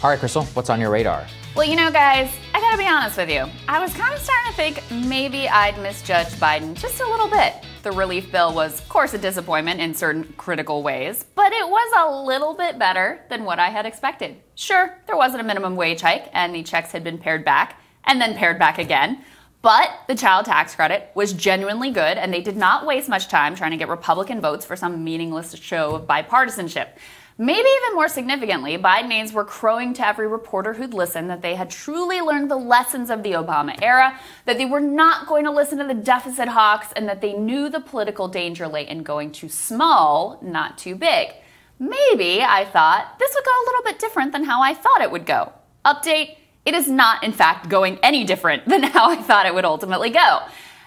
All right, Krystal, what's on your radar? Well, you know, guys, I gotta be honest with you. I was kind of starting to think maybe I'd misjudged Biden just a little bit. The relief bill was, of course, a disappointment in certain critical ways, but it was a little bit better than what I had expected. Sure, there wasn't a minimum wage hike, and the checks had been pared back, and then pared back again. But the child tax credit was genuinely good, and they did not waste much time trying to get Republican votes for some meaningless show of bipartisanship. Maybe even more significantly, Biden aides were crowing to every reporter who'd listened that they had truly learned the lessons of the Obama era, that they were not going to listen to the deficit hawks, and that they knew the political danger lay in going too small, not too big. Maybe, I thought, this would go a little bit different than how I thought it would go. Update, it is not, in fact, going any different than how I thought it would ultimately go.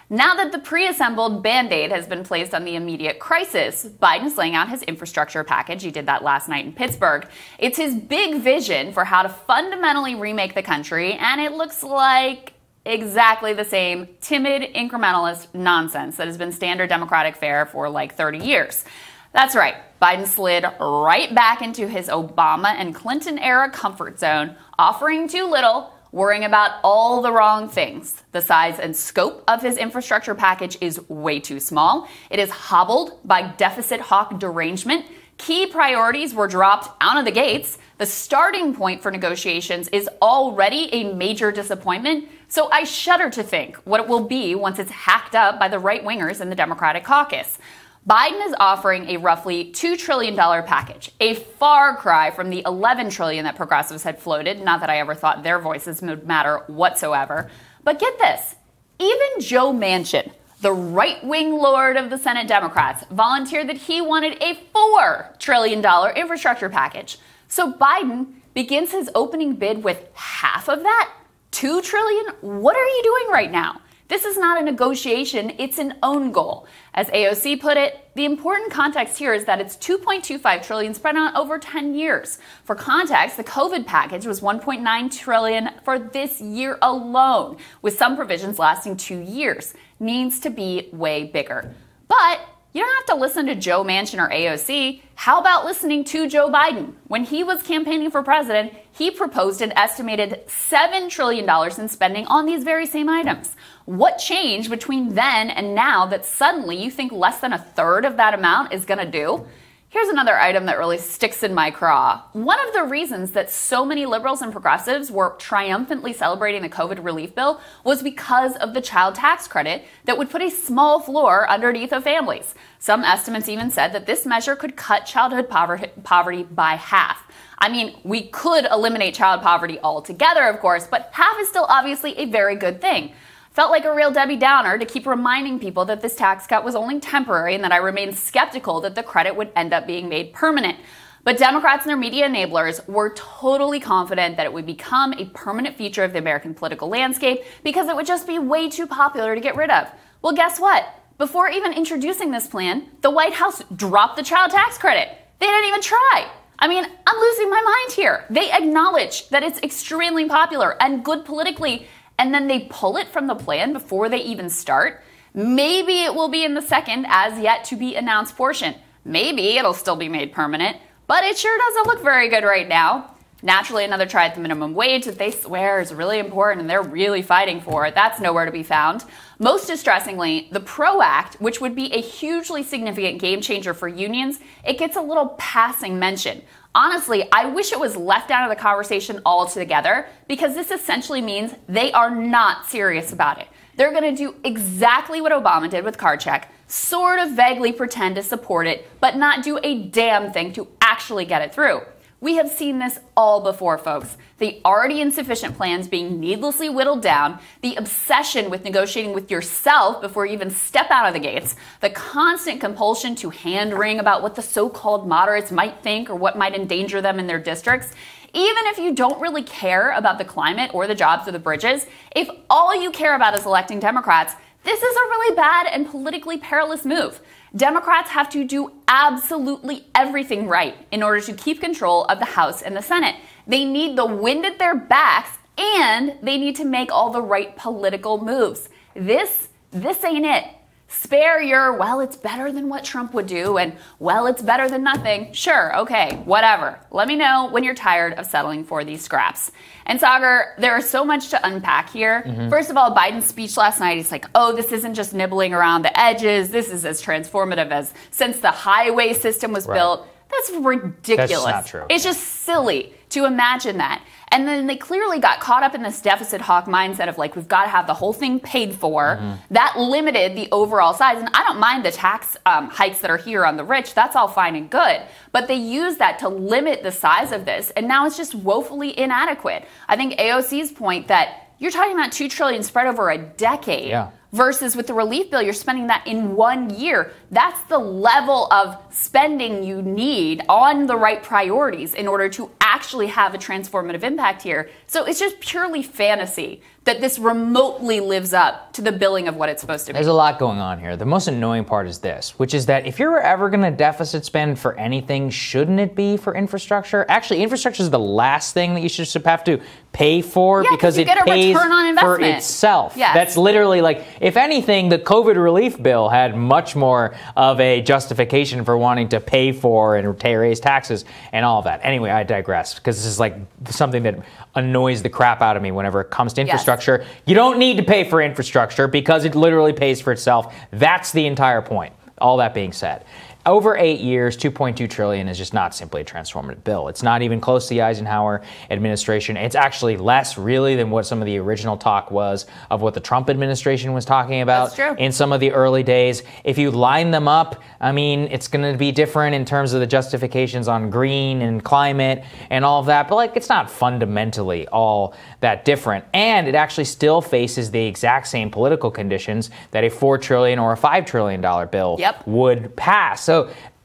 Now that the pre-assembled Band-Aid has been placed on the immediate crisis, Biden's laying out his infrastructure package. He did that last night in Pittsburgh. It's his big vision for how to fundamentally remake the country, and it looks like exactly the same timid, incrementalist nonsense that has been standard Democratic fare for like 30 years. That's right, Biden slid right back into his Obama and Clinton-era comfort zone, offering too little, worrying about all the wrong things. The size and scope of his infrastructure package is way too small. It is hobbled by deficit hawk derangement. Key priorities were dropped out of the gates. The starting point for negotiations is already a major disappointment. So I shudder to think what it will be once it's hacked up by the right-wingers in the Democratic caucus. Biden is offering a roughly $2 trillion package, a far cry from the $11 trillion that progressives had floated. Not that I ever thought their voices would matter whatsoever. But get this, even Joe Manchin, the right-wing lord of the Senate Democrats, volunteered that he wanted a $4 trillion infrastructure package. So Biden begins his opening bid with half of that? $2 trillion? What are you doing right now? This is not a negotiation, it's an own goal. As AOC put it, the important context here is that it's $2.25 trillion spread out over 10 years. For context, the COVID package was $1.9 trillion for this year alone, with some provisions lasting 2 years. Needs to be way bigger. But you don't have to listen to Joe Manchin or AOC. How about listening to Joe Biden? When he was campaigning for president, he proposed an estimated $7 trillion in spending on these very same items. What changed between then and now that suddenly you think less than a third of that amount is going to do? Here's another item that really sticks in my craw. One of the reasons that so many liberals and progressives were triumphantly celebrating the COVID relief bill was because of the child tax credit that would put a small floor underneath of families. Some estimates even said that this measure could cut childhood poverty by half. I mean, we could eliminate child poverty altogether, of course, but half is still obviously a very good thing. Felt like a real Debbie Downer to keep reminding people that this tax cut was only temporary and that I remained skeptical that the credit would end up being made permanent. But Democrats and their media enablers were totally confident that it would become a permanent feature of the American political landscape because it would just be way too popular to get rid of. Well, guess what? Before even introducing this plan, the White House dropped the child tax credit. They didn't even try. I mean, I'm losing my mind here. They acknowledge that it's extremely popular and good politically, and then they pull it from the plan before they even start. Maybe it will be in the second as yet to be announced portion. Maybe it'll still be made permanent, but it sure doesn't look very good right now. Naturally, another try at the minimum wage that they swear is really important and they're really fighting for. That's nowhere to be found. Most distressingly, the PRO Act, which would be a hugely significant game changer for unions, it gets a little passing mention. Honestly, I wish it was left out of the conversation altogether because this essentially means they are not serious about it. They're going to do exactly what Obama did with card check, sort of vaguely pretend to support it, but not do a damn thing to actually get it through. We have seen this all before, folks. The already insufficient plans being needlessly whittled down, the obsession with negotiating with yourself before you even step out of the gates, the constant compulsion to hand-wring about what the so-called moderates might think or what might endanger them in their districts. Even if you don't really care about the climate or the jobs or the bridges, if all you care about is electing Democrats, this is a really bad and politically perilous move. Democrats have to do absolutely everything right in order to keep control of the House and the Senate. They need the wind at their backs, and they need to make all the right political moves. This ain't it. Spare your, well, it's better than what Trump would do, and, well, it's better than nothing. Sure, okay, whatever. Let me know when you're tired of settling for these scraps. And Sagar, there is so much to unpack here. First of all, Biden's speech last night, he's like, oh, this isn't just nibbling around the edges. This is as transformative as since the highway system was built. That's ridiculous. That's not true. It's just silly to imagine that. And then they clearly got caught up in this deficit hawk mindset of like, we've got to have the whole thing paid for. That limited the overall size. And I don't mind the tax hikes that are here on the rich. That's all fine and good. But they use that to limit the size of this. And now it's just woefully inadequate. I think AOC's point that you're talking about $2 trillion spread over a decade. Versus with the relief bill, you're spending that in 1 year. That's the level of spending you need on the right priorities in order to actually have a transformative impact here. So it's just purely fantasy that this remotely lives up to the billing of what it's supposed to be. There's a lot going on here. The most annoying part is this, which is that if you're ever going to deficit spend for anything, shouldn't it be for infrastructure? Actually, infrastructure is the last thing that you should have to pay for because it pays for itself. That's literally like, if anything, the COVID relief bill had much more of a justification for wanting to pay for and raise taxes and all of that. Anyway, I digress because this is like something that annoys the crap out of me whenever it comes to infrastructure. You don't need to pay for infrastructure because it literally pays for itself. That's the entire point. All that being said, over 8 years, $2.2 trillion is just not simply a transformative bill. It's not even close to the Eisenhower administration. It's actually less, really, than what some of the original talk was of what the Trump administration was talking about in some of the early days. If you line them up, I mean, it's going to be different in terms of the justifications on green and climate and all of that, but like, it's not fundamentally all that different. And it actually still faces the exact same political conditions that a $4 trillion or a $5 trillion bill would pass. So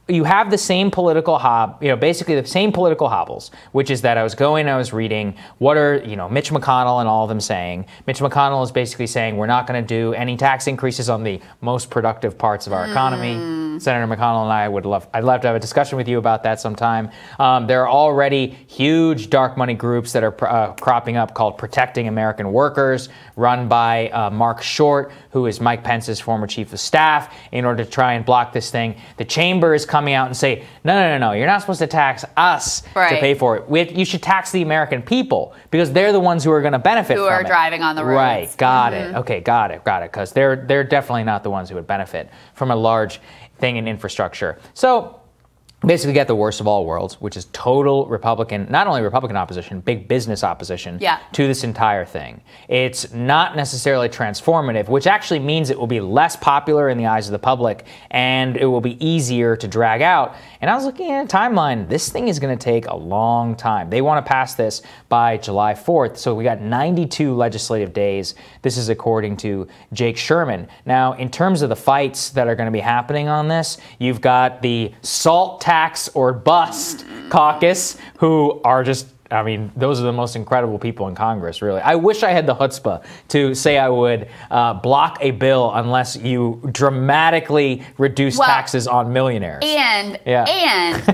you have the same political basically the same political hobbles, which is that I was reading, what are, Mitch McConnell and all of them saying. Mitch McConnell is basically saying we're not going to do any tax increases on the most productive parts of our economy. Senator McConnell and I'd love to have a discussion with you about that sometime. There are already huge dark money groups that are cropping up called Protecting American Workers, run by Mark Short, who is Mike Pence's former chief of staff, in order to try and block this thing. The chamber is coming out and say, no, you're not supposed to tax us to pay for it. You should tax the American people because they're the ones who are going to benefit from it. Who are driving on the roads. Right, got it. Okay, got it. Because they're definitely not the ones who would benefit from a large thing in infrastructure. So basically get the worst of all worlds, which is total Republican, not only Republican opposition, big business opposition to this entire thing. It's not necessarily transformative, which actually means it will be less popular in the eyes of the public and it will be easier to drag out. And I was looking at a timeline. This thing is going to take a long time. They want to pass this by July 4th. So we got 92 legislative days. This is according to Jake Sherman. Now, in terms of the fights that are going to be happening on this, you've got the SALT tax or bust caucus, who are just, those are the most incredible people in Congress, really. I wish I had the chutzpah to say I would block a bill unless you dramatically reduce taxes on millionaires. And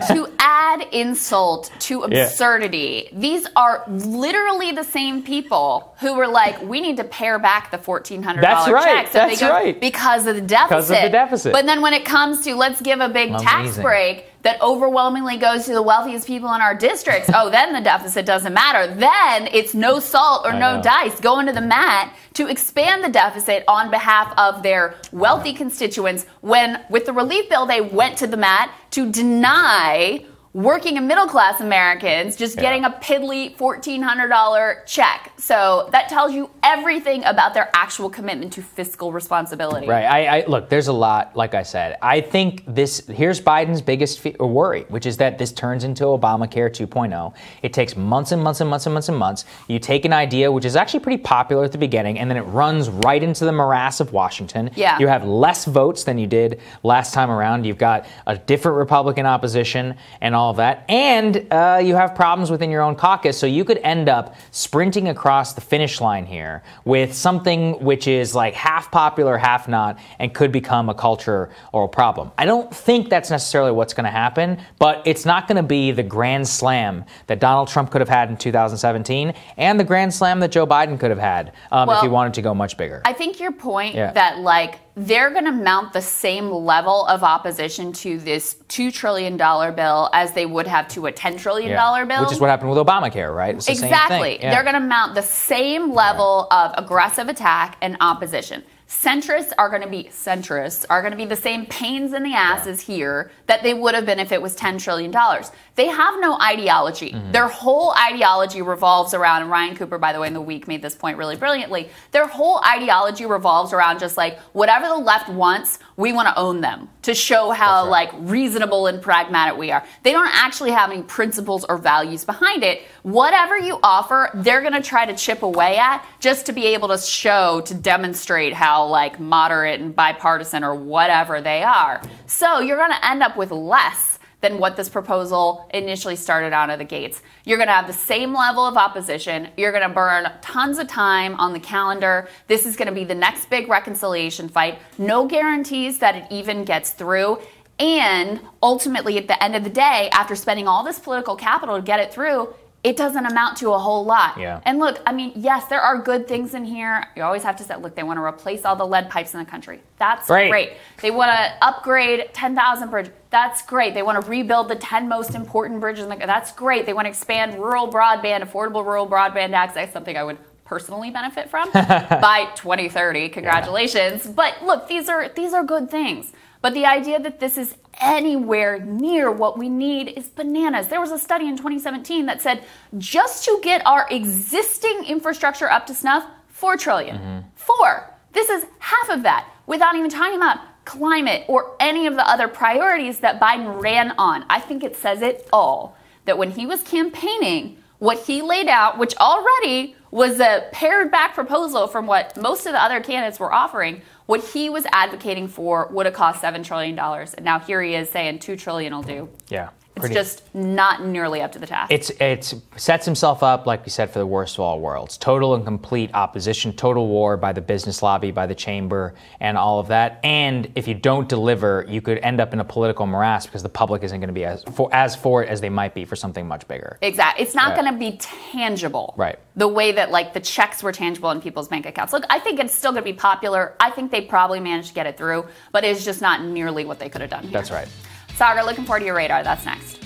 to add insult to absurdity, these are literally the same people who were like, we need to pare back the $1,400 check. So because of the deficit. Because of the deficit. But then when it comes to let's give a big tax break that overwhelmingly goes to the wealthiest people in our districts, then the deficit doesn't matter. Then it's no salt or no dice going to the mat to expand the deficit on behalf of their wealthy constituents, when with the relief bill they went to the mat to deny working and middle-class Americans just getting a piddly $1,400 check. So that tells you everything about their actual commitment to fiscal responsibility. Right. Look, there's a lot, like I said. I think here's Biden's biggest worry, which is that this turns into Obamacare 2.0. It takes months and months and months and months and months. You take an idea, which is actually pretty popular at the beginning, and then it runs right into the morass of Washington. You have less votes than you did last time around. You've got a different Republican opposition and all of that. And you have problems within your own caucus, so you could end up sprinting across the finish line here with something which is like half popular, half not, and could become a culture or a problem. I don't think that's necessarily what's going to happen, but it's not going to be the grand slam that Donald Trump could have had in 2017 and the grand slam that Joe Biden could have had if he wanted to go much bigger. I think your point that, like, they're going to mount the same level of opposition to this $2 trillion bill as they would have to a $10 trillion bill. Which is what happened with Obamacare, right? It's the exactly. Same thing. Yeah. They're going to mount the same level of aggressive attack and opposition. Centrists are going to be the same pains in the asses here that they would have been if it was $10 trillion. They have no ideology. Their whole ideology revolves around, and Ryan Cooper, by the way, in The Week made this point really brilliantly, their whole ideology revolves around just like whatever the left wants, we want to own them to show how like reasonable and pragmatic we are. They don't actually have any principles or values behind it. Whatever you offer, they're going to try to chip away at just to be able to demonstrate how like moderate and bipartisan or whatever they are. So you're going to end up with less than what this proposal initially started out of the gates. You're going to have the same level of opposition. You're going to burn tons of time on the calendar. This is going to be the next big reconciliation fight. No guarantees that it even gets through. And ultimately, at the end of the day, after spending all this political capital to get it through, it doesn't amount to a whole lot. Yeah. And look, I mean, yes, there are good things in here. You always have to say, look, they want to replace all the lead pipes in the country. That's great. They want to upgrade 10,000 bridges. That's great. They want to rebuild the 10 most important bridges in the country. That's great. They want to expand rural broadband, affordable rural broadband access, something I would personally benefit from by 2030. Congratulations. Yeah. But look, these are good things. But the idea that this is anywhere near what we need is bananas. There was a study in 2017 that said just to get our existing infrastructure up to snuff, $4 trillion. This is half of that without even talking about climate or any of the other priorities that Biden ran on. I think it says it all that when he was campaigning, what he laid out, which already was a pared back proposal from what most of the other candidates were offering, what he was advocating for would have cost $7 trillion. And now here he is saying $2 trillion will do. Yeah. It's just not nearly up to the task. It sets himself up, like we said, for the worst of all worlds. Total and complete opposition, total war by the business lobby, by the chamber, and all of that. And if you don't deliver, you could end up in a political morass because the public isn't going to be as for it as they might be for something much bigger. Exactly. It's not going to be tangible. Right. The way that like the checks were tangible in people's bank accounts. Look, I think it's still going to be popular. I think they probably managed to get it through, but it's just not nearly what they could have done here. That's right. Sagar, looking forward to your radar. That's next.